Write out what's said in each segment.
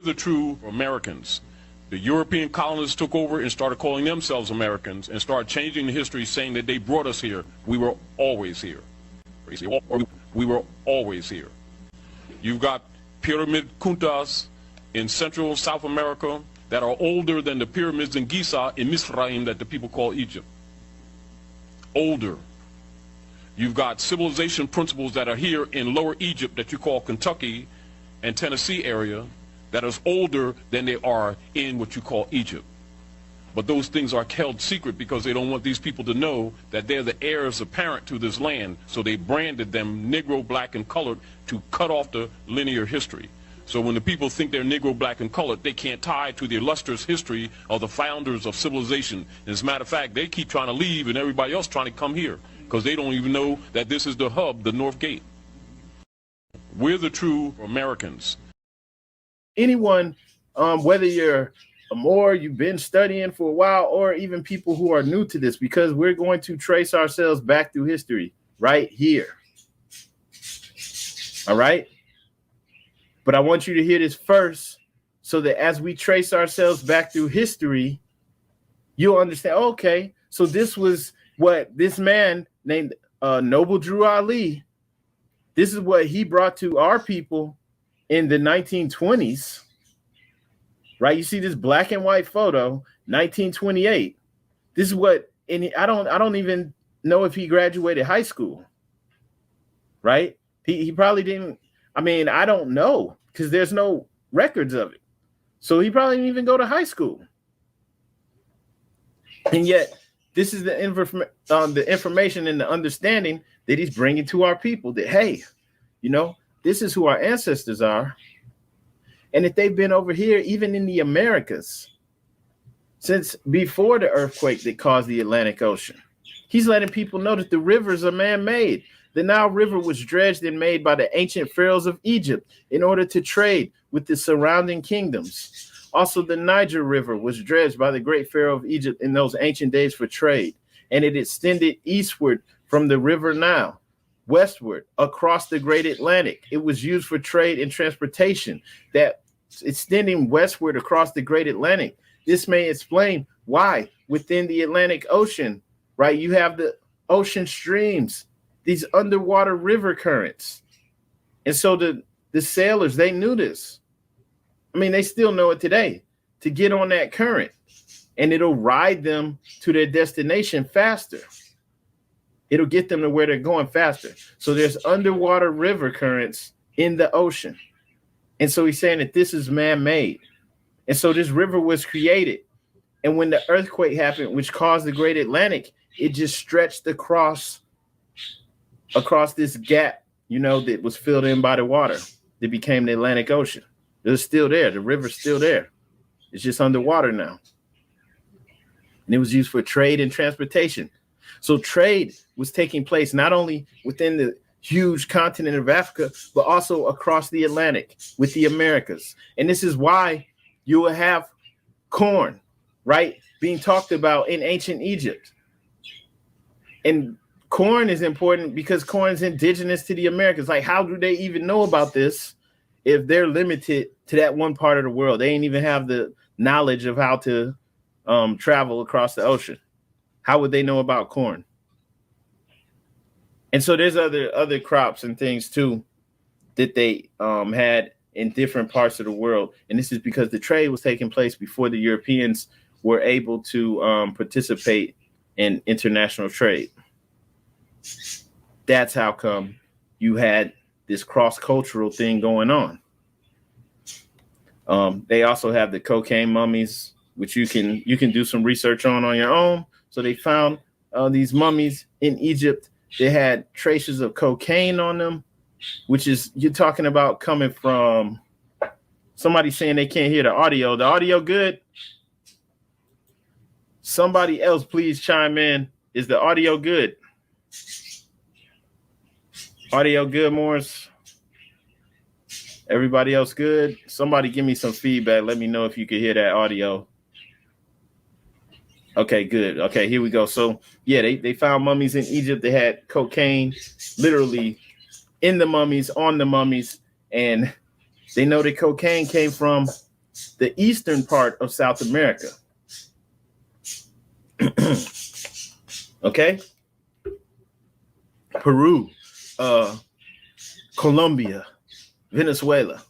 The true Americans. The European colonists took over and started calling themselves Americans and started changing the history, saying that they brought us here. We were always here. We were always here. You've got pyramid kuntas in Central South America that are older than the pyramids in Giza in Misraim that the people call Egypt. Older. You've got civilization principles that are here in Lower Egypt that you call Kentucky and Tennessee area that is older than they are in what you call Egypt. But those things are held secret because they don't want these people to know that they're the heirs apparent to this land, so they branded them Negro, black, and colored to cut off the linear history. So when the people think they're Negro, black, and colored, they can't tie to the illustrious history of the founders of civilization. As a matter of fact, they keep trying to leave and everybody else trying to come here because they don't even know that this is the hub, the North Gate. We're the true Americans. Anyone, whether you're a Moor, you've been studying for a while, or even people who are new to this, because we're going to trace ourselves back through history right here. All right? But I want you to hear this first so that as we trace ourselves back through history, you'll understand, okay, so this was what this man named Noble Drew Ali, this is what he brought to our people in the 1920s, right? You see this black and white photo, 1928. This is what, and I don't even know if he graduated high school, right? He probably didn't. I mean, I don't know because there's no records of it. So he probably didn't even go to high school. And yet, this is the information and the understanding that he's bringing to our people that, hey, you know, this is who our ancestors are. And that they've been over here, even in the Americas, since before the earthquake that caused the Atlantic Ocean. He's letting people know that the rivers are man-made. The Nile River was dredged and made by the ancient pharaohs of Egypt in order to trade with the surrounding kingdoms. Also, the Niger River was dredged by the great pharaoh of Egypt in those ancient days for trade, and it extended eastward from the river Nile, westward across the great Atlantic. It was used for trade and transportation. That extending westward across the great Atlantic. This may explain why within the Atlantic Ocean, right, you have the ocean streams, these underwater river currents. And so the sailors, they knew this. I mean, they still know it today, to get on that current, and it'll ride them to their destination faster. It'll get them to where they're going faster. So there's underwater river currents in the ocean. And so he's saying that this is man-made. And so this river was created. And when the earthquake happened, which caused the great Atlantic, it just stretched across this gap, you know, that was filled in by the water. That became the Atlantic Ocean. It was still there. The river's still there. It's just underwater now. And it was used for trade and transportation. So trade was taking place not only within the huge continent of Africa, but also across the Atlantic with the Americas. And this is why you will have corn, right, being talked about in ancient Egypt. And corn is important because corn is indigenous to the Americas. Like, how do they even know about this if they're limited to that one part of the world? They ain't even have the knowledge of how to travel across the ocean. How would they know about corn? And so there's other crops and things too that they had in different parts of the world. And this is because the trade was taking place before the Europeans were able to participate in international trade. That's how come you had this cross-cultural thing going on. They also have the cocaine mummies, which you can do some research on your own. So they found these mummies in Egypt. They had traces of cocaine on them, which is, you're talking about coming from somebody saying they can't hear the audio. The audio good? Somebody else, please chime in. Is the audio good? Audio good, Morris? Everybody else good? Somebody give me some feedback. Let me know if you can hear that audio. Okay, good. Okay, here we go. So, yeah, they found mummies in Egypt. They had cocaine literally in the mummies, on the mummies, and they know that cocaine came from the eastern part of South America. Okay? Peru, Colombia, Venezuela,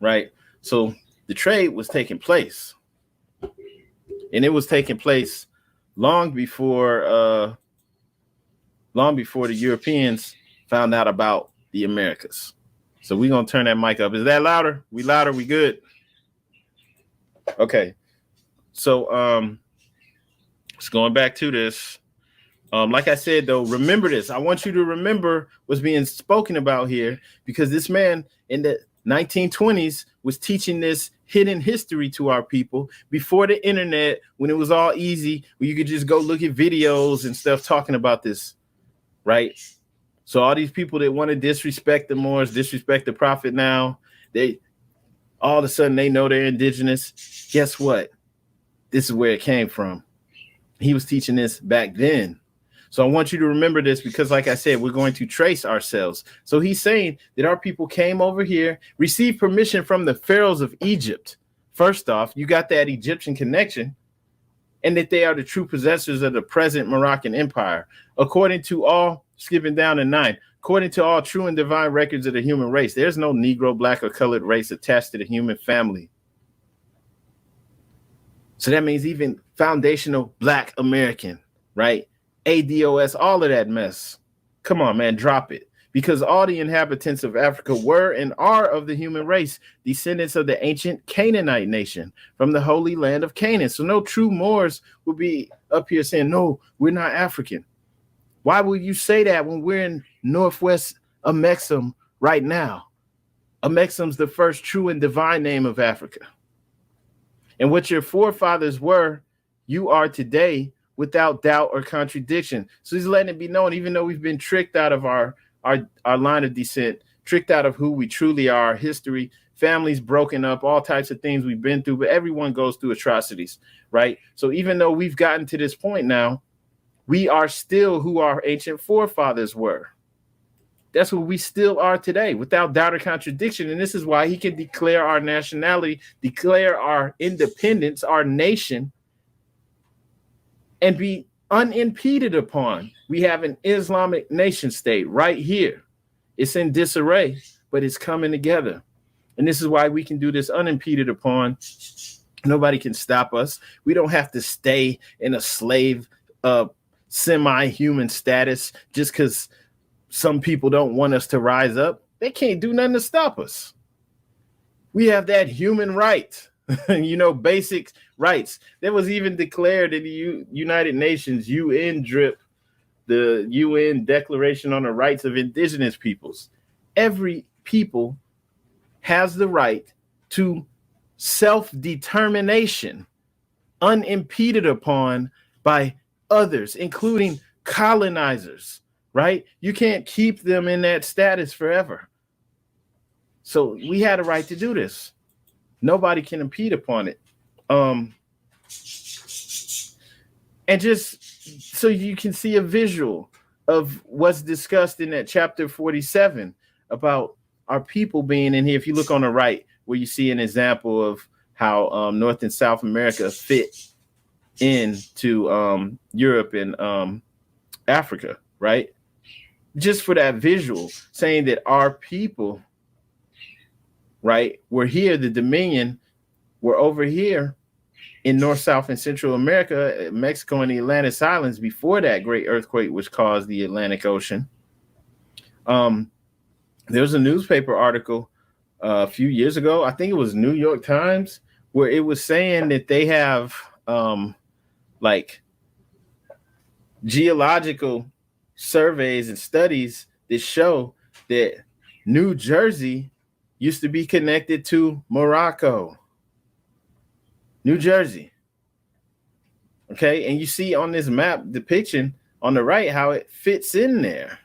right? So the trade was taking place. And it was taking place long before the Europeans found out about the Americas. So we're gonna turn that mic up. Is that louder? We louder? We good? Okay. So just going back to this. Like I said, though, remember this. I want you to remember what's being spoken about here, because this man in the 1920s was teaching this hidden history to our people before the internet, when it was all easy, where you could just go look at videos and stuff talking about this, right? So all these people that want to disrespect the Moors, disrespect the prophet now, they all of a sudden they know they're indigenous. Guess what? This is where it came from. He was teaching this back then. So I want you to remember this, because like I said, we're going to trace ourselves. So he's saying that our people came over here, received permission from the pharaohs of Egypt. First off, you got that Egyptian connection, and that they are the true possessors of the present Moroccan Empire. According to all, skipping down to 9, according to all true and divine records of the human race, there's no Negro, black, or colored race attached to the human family. So that means even foundational Black American, right? ADOS, all of that mess. Come on, man, drop it. Because all the inhabitants of Africa were and are of the human race, descendants of the ancient Canaanite nation from the holy land of Canaan. So no true Moors will be up here saying, no, we're not African. Why would you say that when we're in Northwest Amexem right now? Amexem's the first true and divine name of Africa. And what your forefathers were, you are today, without doubt or contradiction. So he's letting it be known, even though we've been tricked out of our line of descent, tricked out of who we truly are, history, families broken up, all types of things we've been through, but everyone goes through atrocities, right? So even though we've gotten to this point now, we are still who our ancient forefathers were. That's who we still are today, without doubt or contradiction. And this is why he can declare our nationality, declare our independence, our nation, and be unimpeded upon. We have an Islamic nation state right here. It's in disarray, but it's coming together. And this is why we can do this unimpeded upon. Nobody can stop us. We don't have to stay in a slave, semi-human status just because some people don't want us to rise up. They can't do nothing to stop us. We have that human right. Basic rights that was even declared in the United Nations UN DRIP, the UN Declaration on the Rights of Indigenous Peoples. Every people has the right to self-determination, unimpeded upon by others, including colonizers, right? You can't keep them in that status forever. So we had a right to do this. Nobody can impede upon it. And just so you can see a visual of what's discussed in that chapter 47 about our people being in here. If you look on the right, where you see an example of how North and South America fit into Europe and Africa, right? Just for that visual, saying that our people, right, were here, the Dominion were over here in North, South, and Central America, Mexico, and the Atlantic Islands before that great earthquake which caused the Atlantic Ocean. There was a newspaper article a few years ago, I think it was New York Times, where it was saying that they have like geological surveys and studies that show that New Jersey used to be connected to Morocco. New Jersey. Okay, and you see on this map depiction on the right how it fits in there.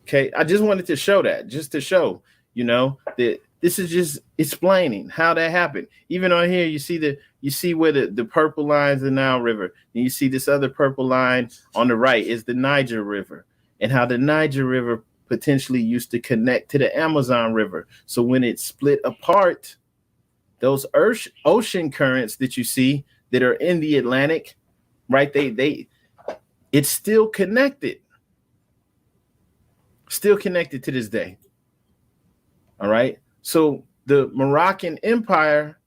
Okay, I just wanted to show that, just to show, that this is just explaining how that happened. Even on here, you see where the purple line is the Nile River, and you see this other purple line on the right is the Niger River, and how the Niger River potentially used to connect to the Amazon River. So when it split apart, those ocean currents that you see that are in the Atlantic, right? It's still connected to this day. All right. So the Moroccan Empire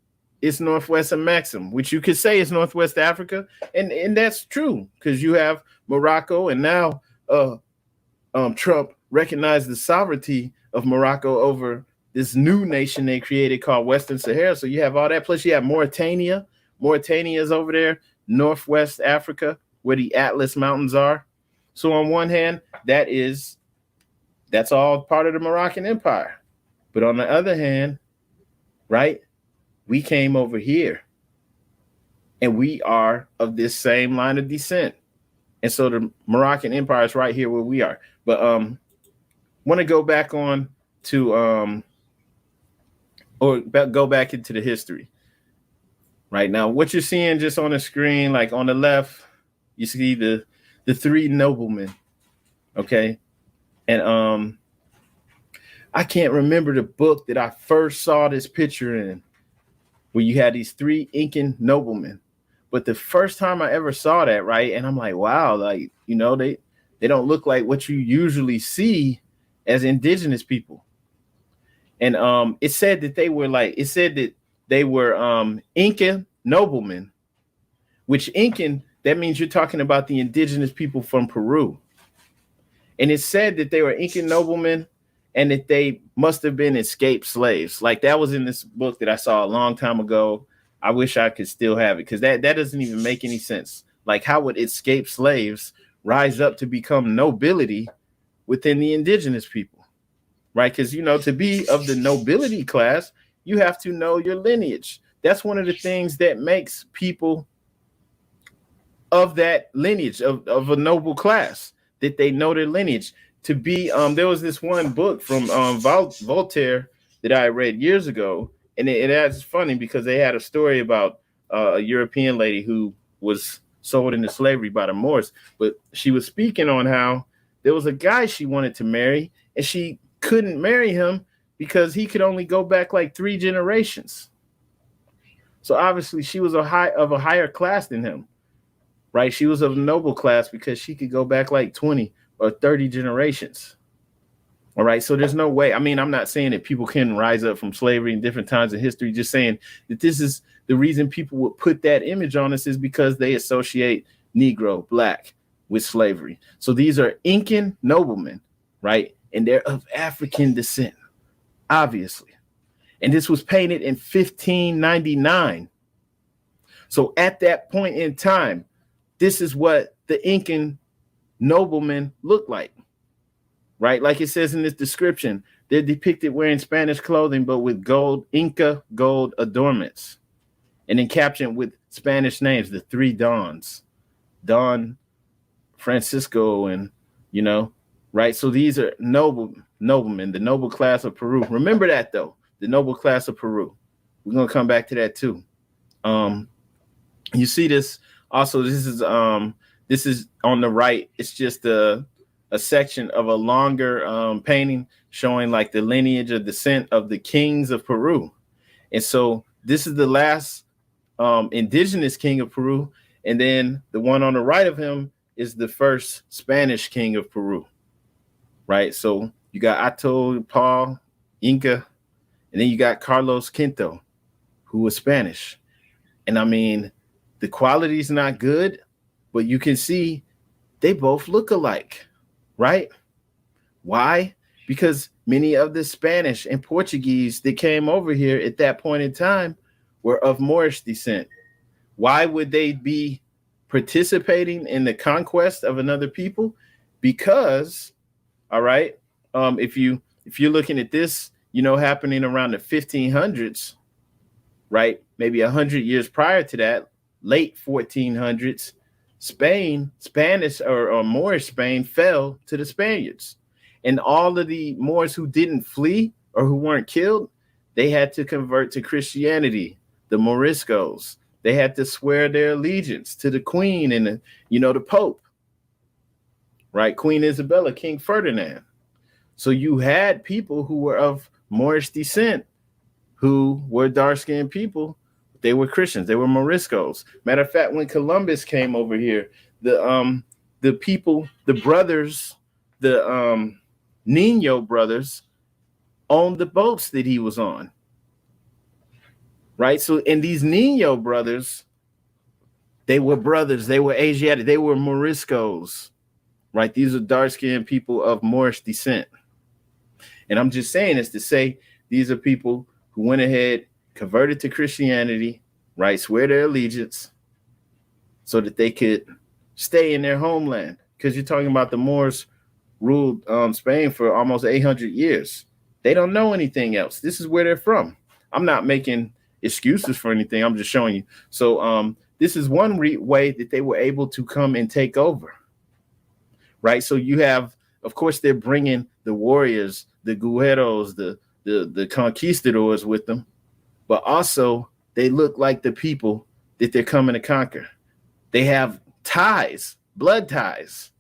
is northwest of Maxim, which you could say is Northwest Africa, and that's true because you have Morocco, and now Trump recognized the sovereignty of Morocco over this new nation they created called Western Sahara. So you have all that. Plus you have Mauritania. Mauritania is over there, Northwest Africa, where the Atlas Mountains are. So on one hand, that's all part of the Moroccan Empire. But on the other hand, right, we came over here and we are of this same line of descent. And so the Moroccan Empire is right here where we are. But want to go back on to go back into the history. Right now, what you're seeing just on the screen, like on the left, you see the three noblemen. Okay. And I can't remember the book that I first saw this picture in, where you had these three Incan noblemen. But the first time I ever saw that, right, and I'm like, wow, like, you know, they don't look like what you usually see as indigenous people. And it said that they were Inca noblemen, which Incan, that means you're talking about the indigenous people from Peru. And it said that they were Incan noblemen and that they must have been escaped slaves. Like that was in this book that I saw a long time ago. I wish I could still have it because that doesn't even make any sense. Like how would escaped slaves rise up to become nobility within the indigenous people, right? Because, you know, to be of the nobility class, you have to know your lineage. That's one of the things that makes people of that lineage of a noble class, that they know their lineage. To be there was this one book from Voltaire that I read years ago, and it's funny because they had a story about a European lady who was sold into slavery by the Moors, but she was speaking on how there was a guy she wanted to marry and she couldn't marry him because he could only go back like 3 generations. So obviously she was of a higher class than him, right? She was of noble class because she could go back like 20 or 30 generations. All right. So there's no way. I mean, I'm not saying that people can rise up from slavery in different times in history, just saying that this is the reason people would put that image on us is because they associate Negro, Black with slavery. So these are Incan noblemen, right? And they're of African descent, obviously. And this was painted in 1599. So at that point in time, this is what the Incan noblemen look like, right? Like it says in this description, they're depicted wearing Spanish clothing, but with Inca gold adornments, and then captioned with Spanish names, the 3 Dons, Don Francisco, and, you know, right? So these are noblemen, the noble class of Peru. Remember that though, the noble class of Peru. We're going to come back to that too. You see this also, this is on the right. It's just a section of a longer painting showing like the lineage of descent of the kings of Peru. And so this is the last indigenous king of Peru. And then the one on the right of him is the first Spanish king of Peru, right? So you got Ato Paul, Inca, and then you got Carlos Quinto, who was Spanish. And I mean, the quality's not good, but you can see they both look alike, right? Why? Because many of the Spanish and Portuguese that came over here at that point in time were of Moorish descent. Why would they be participating in the conquest of another people? Because, all right, if you're looking at this, you know, happening around the 1500s, right? Maybe 100 years prior to that, late 1400s, Spanish or Moorish Spain fell to the Spaniards. And all of the Moors who didn't flee or who weren't killed, they had to convert to Christianity, the Moriscos. They had to swear their allegiance to the Queen and the Pope, right? Queen Isabella, King Ferdinand. So you had people who were of Moorish descent who were dark-skinned people. They were Christians. They were Moriscos. Matter of fact, when Columbus came over here, the people, the brothers, the Nino brothers owned the boats that he was on. Right? So, and these Nino brothers, they were brothers. They were Asiatic. They were Moriscos. Right? These are dark-skinned people of Moorish descent. And I'm just saying this to say these are people who went ahead, converted to Christianity, right? Swear their allegiance so that they could stay in their homeland. Because you're talking about the Moors ruled Spain for almost 800 years. They don't know anything else. This is where they're from. I'm not making excuses for anything. I'm just showing you. So this is one way that they were able to come and take over, right? So you have, of course, they're bringing the warriors, the guerreros, the conquistadors with them, but also they look like the people that they're coming to conquer. They have ties, blood ties.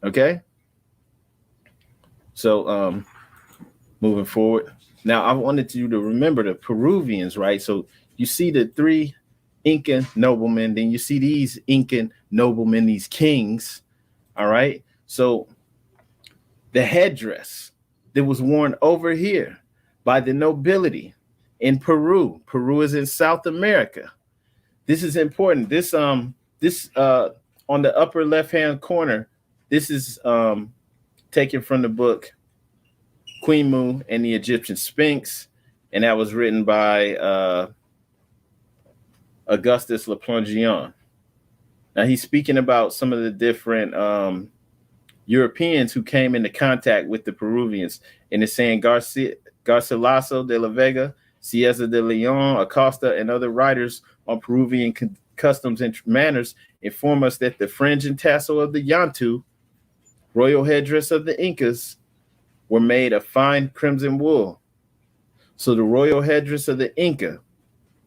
Okay. So moving forward. Now I wanted you to remember the Peruvians, right? So you see the 3 Incan noblemen, then you see these Incan noblemen, these kings. All right. So the headdress that was worn over here by the nobility in Peru. Peru is in South America. This is important. This on the upper left-hand corner, this is taken from the book Queen Mu and the Egyptian Sphinx, and that was written by Augustus Le Plongeon. Now he's speaking about some of the different Europeans who came into contact with the Peruvians, and it's saying Garcilaso de la Vega, Cieza de Leon, Acosta, and other writers on Peruvian customs and manners inform us that the fringe and tassel of the Yantu, royal headdress of the Incas, were made of fine crimson wool. So the royal headdress of the Inca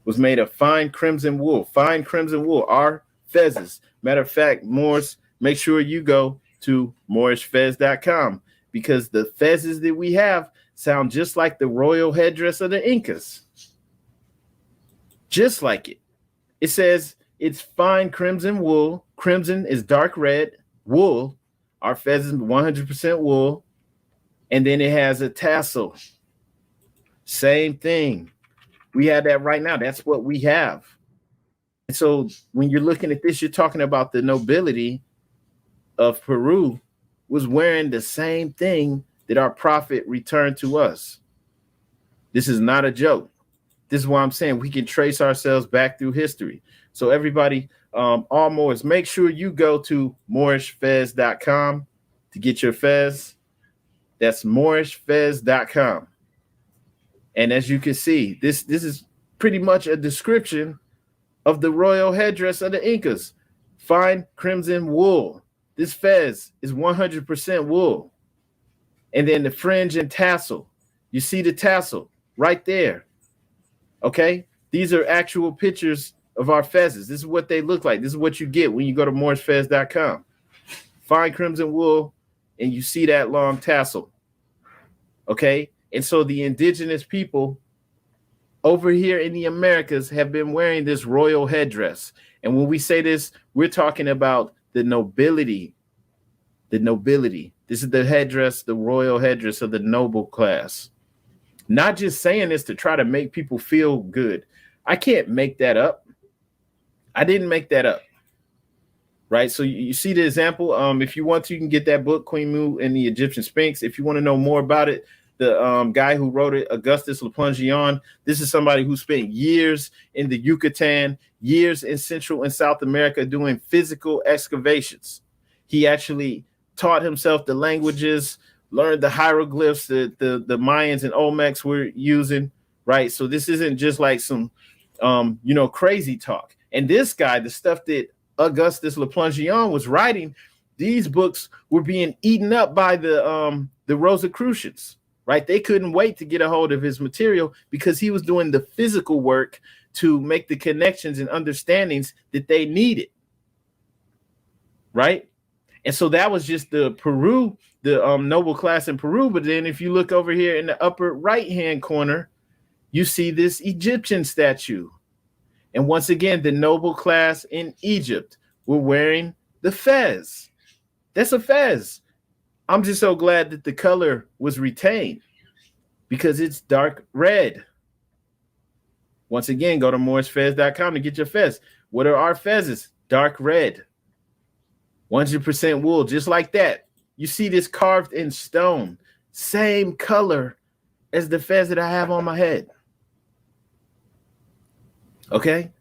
was made of fine crimson wool. Fine crimson wool are fezzes. Matter of fact, Moors, make sure you go to moorishfez.com because the fezzes that we have sound just like the royal headdress of the Incas. Just like it. It says it's fine crimson wool. Crimson is dark red. Wool, our fez is 100% wool. And then it has a tassel. Same thing. We have that right now. That's what we have. And so when you're looking at this, you're talking about the nobility of Peru was wearing the same thing that our prophet returned to us. This is not a joke. This is why I'm saying we can trace ourselves back through history. So everybody, all Moors, make sure you go to moorishfez.com to get your fez. That's moorishfez.com. And as you can see, this is pretty much a description of the royal headdress of the Incas. Fine crimson wool. This fez is 100% wool. And then the fringe and tassel. You see the tassel right there. Okay? These are actual pictures of our fezzes. This is what they look like. This is what you get when you go to moorishfez.com. Fine crimson wool, and you see that long tassel. Okay? And so the indigenous people over here in the Americas have been wearing this royal headdress. And when we say this, we're talking about the nobility. The nobility. This is the headdress, the royal headdress of the noble class. Not just saying this to try to make people feel good. I can't make that up. I didn't make that up. Right? So you see the example. If you want to, you can get that book, Queen Mu and the Egyptian Sphinx. If you want to know more about it, the guy who wrote it, Augustus Le Plongeon, this is somebody who spent years in the Yucatan, years in Central and South America doing physical excavations. He actually taught himself the languages, learned the hieroglyphs that the Mayans and Olmecs were using, right? So this isn't just like some, crazy talk. And this guy, the stuff that Augustus Le Plongeon was writing, these books were being eaten up by the Rosicrucians. Right? They couldn't wait to get a hold of his material because he was doing the physical work to make the connections and understandings that they needed. Right? And so that was just the Peru, the noble class in Peru. But then if you look over here in the upper right-hand corner, you see this Egyptian statue. And once again, the noble class in Egypt were wearing the fez. That's a fez. I'm just so glad that the color was retained because it's dark red. Once again, go to morrisfez.com to get your fez. What are our fezes? Dark red. 100% wool, just like that. You see this carved in stone. Same color as the fez that I have on my head. Okay?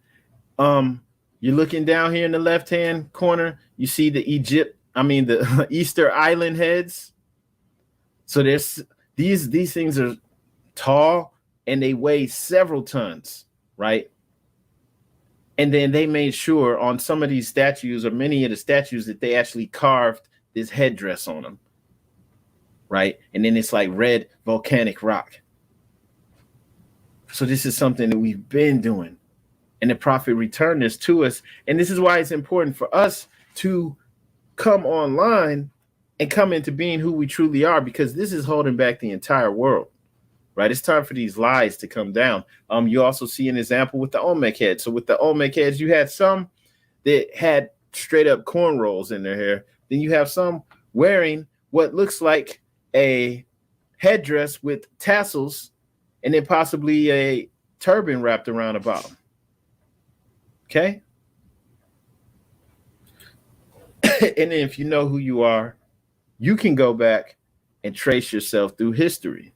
You're looking down here in the left-hand corner. You see the the Easter Island heads. So there's these things are tall and they weigh several tons, right? And then they made sure on some of these statues or many of the statues that they actually carved this headdress on them, right? And then it's like red volcanic rock. So this is something that we've been doing. And the prophet returned this to us. And this is why it's important for us to come online and come into being who we truly are, because this is holding back the entire world, right? It's time for these lies to come down. You also see an example with the Olmec head. So with the Olmec heads, you had some that had straight up cornrows in their hair. Then you have some wearing what looks like a headdress with tassels and then possibly a turban wrapped around the bottom. Okay. And then if you know who you are, you can go back and trace yourself through history.